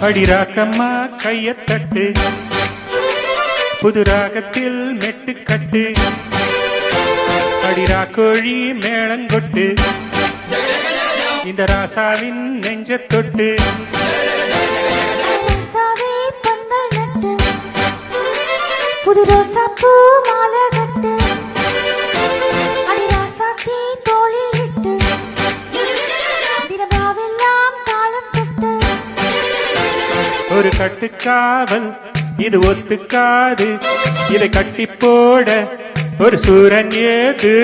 அடிராக்கம்மா கையத்தட்டு புது ராகத்தில் மெட்டுக்கட்டு அடிராக்கோழி மேளங்கொட்டு இந்த ராசாவின் நெஞ்ச தொட்டு புது ரோசா பூ மாலை கட்டு அடி ராசாத்தி தோளில் இட்டு தினபாவெல்லாம் தாளம் தட்டு ஒரு கட்டுக்காவல் இது ஒத்துக்காது இதை கட்டி போட ஒரு சூரன் ஏது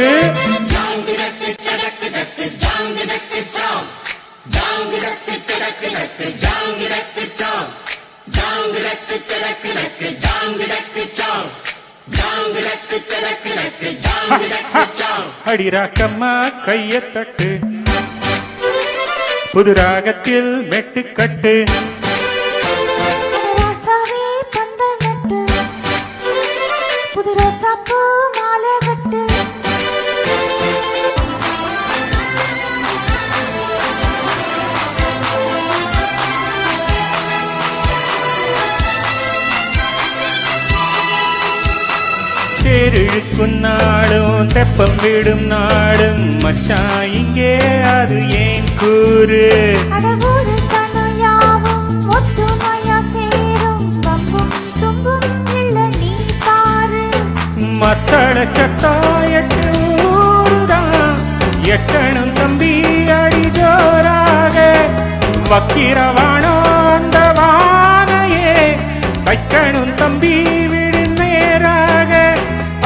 அடிராக்கம்மா கையத்தட்டு புது ராகத்தில் மெட்டுக்கட்டு ராசாவே பந்தல் நட்டு புது ரோசா பூ மாலை கட்டு தேரிழுக்கும் நாடும் தெப்பம் விடும் நாடும் மச்சான் இங்கே அது ஏன் கூறு அடவூரு சனயாவும் ஒத்துமையா சேரும் பம்பும் தும்பும் இல்ல நீ பாரு மத்தள சத்தா எட்டு ஊருதான் எட்டணும் தம்பி அடி ஜோராக வக்கிரவானோ அந்த வானையே கைக்கணும் தம்பி விடு நேராக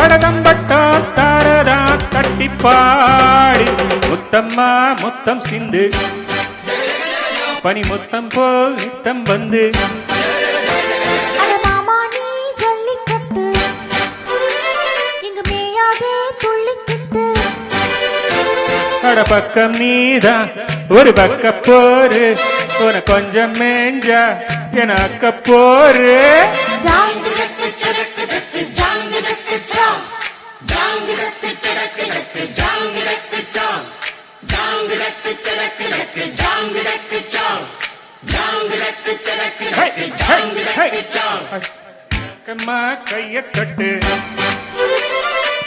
அடதம்பட்டா தாரரா கட்டிப்பாடி முத்தம்மா முத்தம் சிந்து பனி முத்தம் போல் நித்தம் வந்து அட மாமா நீ ஜல்லிக்கட்டு இங்கு மேயாதே துள்ளிக்கிட்டு அட பக்கம் நீதான் ஒரு பக்க போரு உன கொஞ்சம் மேஞ்சா என அக்க போரு அக்கம்மா கைய கட்டு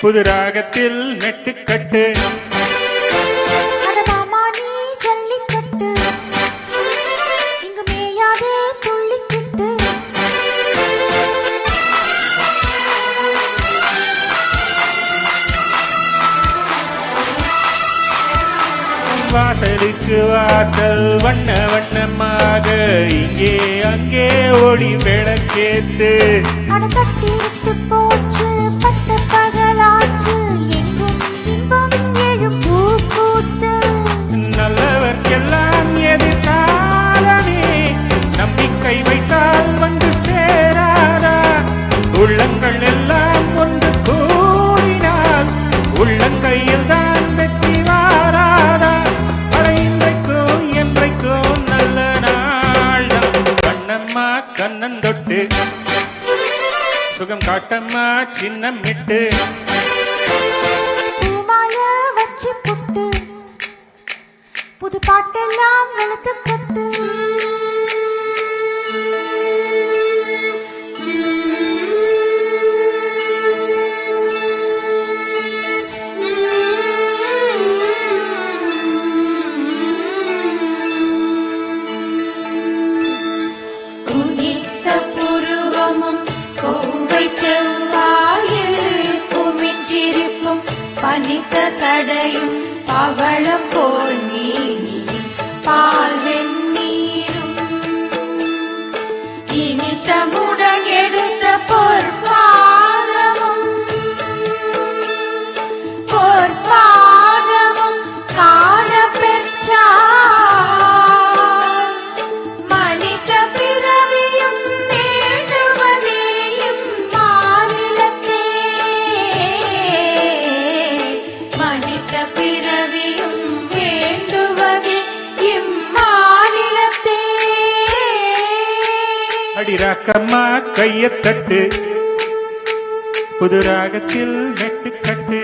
புது ராகத்தில் மெட்டுக்கட்டு அட மாமா நீ ஜல்லிக்கட்டு இங்கு மேயாதே துள்ளிக்கிட்டு வாசலுக்கு வாசல் வண்ண வண்ணமாக இங்கே அங்கே ஓடி விளக்கேத்து அட தட்டிட்டு போச்சு பட்ட பகலாச்சு எங்கும் இன்பம் எழும் பூ பூத்து நல்லவர்க்கெல்லாம் எதிர்காலமே நம்பிக்கை வைத்தால் வந்து சேராதா உள்ளங்கள் எல்லாம் ஒன்று கூடினால் உள்ளங்கையில் தான் வெற்றி வாராதா இன்றைக்கும் என்றைக்கும் நல்ல நாள் கண்ணம்மா கண்ணன் தொட்டு சுகம் காட்டம்மா சின்னம் விட்டு பூமால வச்சு புட்டு புது பாட்டெல்லாம் வெளுத்து கட்டு பனித்த சடையும் பவளம் போல் நீனியும் பால் வெந்நீரும் இனித்தமுடன் எடுத்த பொற்பாதமும் காண பெற்றார் மனித பிறவியும் வேண்டுவதேயும் மாநிலத்தே மனித பிறவியும் வேண்டுவதே இம்மாநிலத்தே அடிராக்கம்மா கையத்தட்டு புது ராகத்தில் மெட்டுக்கட்டு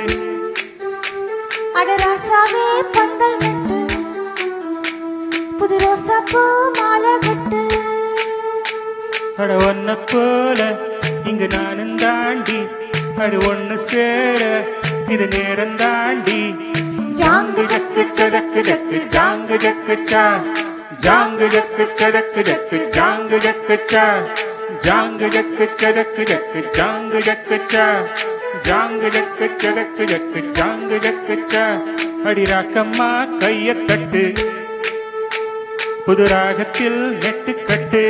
அட ராசாவே பந்தல் நட்டு புது ரோசா பூ மாலை கட்டு அட ஒன்ன போல இங்கு நானும் தாண்டி அடு ஒண்ணு சேர இது நேரம் தாண்டி ஜாங்கு ஜக்கு சதக்கு ஜக்கு ஜாங்கு ஜக்கு சா ஜாங்கு ஜக்கு சதக்கு ஜக்கு ஜாங்கு ஜக்கு சா ஜாங்கு ஜக்கு சதக்கு ஜக்கு ஜாங்கு ஜக்கு சா ஜாங்கு ஜக்கு சதக்கு ஜக்கு ஜாங்கு ஜக்கு சா அடி ராக்கம்மா கைய தட்டு புது ராகத்தில் நெட்டு கட்டு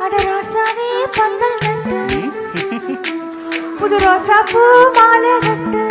அட ராசாவே பந்தல் நட்டு புது ரோசா பூ மாலை கட்டு